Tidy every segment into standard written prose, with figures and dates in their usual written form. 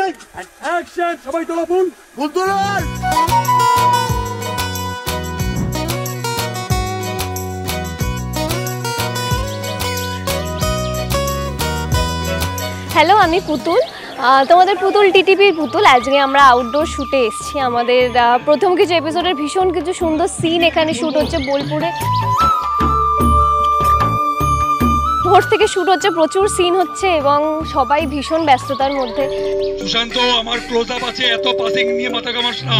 Take and action. সবাই তোলো ফুল ফুল তোলো। হ্যালো, আমি পুতুল, তোমাদের পুতুল টিটিপির পুতুল। আজকে আমরা আউটডোর শুটে এসেছি। আমাদের প্রথম কিছু এপিসোডের ভীষণ কিছু সুন্দর সিন এখানে শ্যুট হচ্ছে বোলপুরে। ভোর থেকে শ্যুট হচ্ছে, প্রচুর সিন হচ্ছে এবং সবাই ভীষণ ব্যস্ততার মধ্যে। সুশান্ত, আমার ক্লোজ আপ আছে, এত পাসিং নিয়ে মাথা ঘামাস না।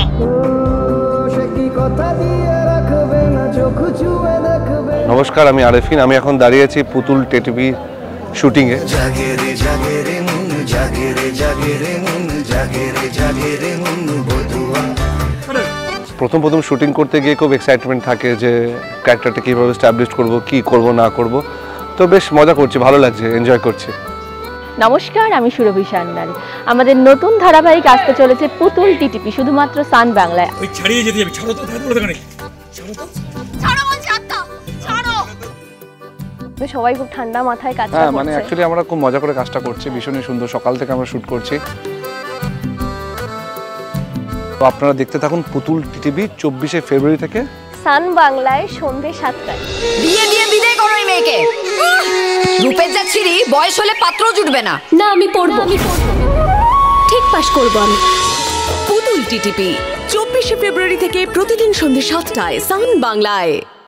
নমস্কার, আমি আরেফিন। আমি এখন দাঁড়িয়ে আছি পুতুল টিটিপি শুটিংয়ে। প্রথম শুটিং করতে গিয়ে খুব এক্সাইটমেন্ট থাকে যে ক্যারেক্টারটা কীভাবে এস্টাবলিশ করব, কি করব না করব। তো বেশ মজা করছি, ভালো লাগছে, এনজয় করছি। নমস্কার, আমি সুরভি সান্যাল। আমাদের নতুন ধারাবাহিক আসতে চলেছে পুতুল টিটিপি, শুধুমাত্র সান বাংলায়। ওই ছাড়িয়ে যেতে যাবে, ছাড়ো তো, সবাই খুব ঠান্ডা মাথায় কাজ করছে। মানে অ্যাকচুয়ালি আমরা খুব মজা করে কাজটা করছি, ভীষণই সুন্দর। সকাল থেকে আমরা শুট করছি। তো আপনারা দেখতে থাকুন পুতুল টিটিপি 24শে ফেব্রুয়ারি থেকে সান বাংলায় সন্ধ্যে 7টায়। বিয়ে দিয়ে বিদায় করো এই মেয়েকে। রূপের যা ছিরি, বয়স হলে পাত্র জুটবে না। না, আমি পড়বো, ঠিক পাস করবো আমি। পুতুল টিটিপি 24শে ফেব্রুয়ারি থেকে প্রতিদিন সন্ধ্যে 7টায় সান বাংলায়।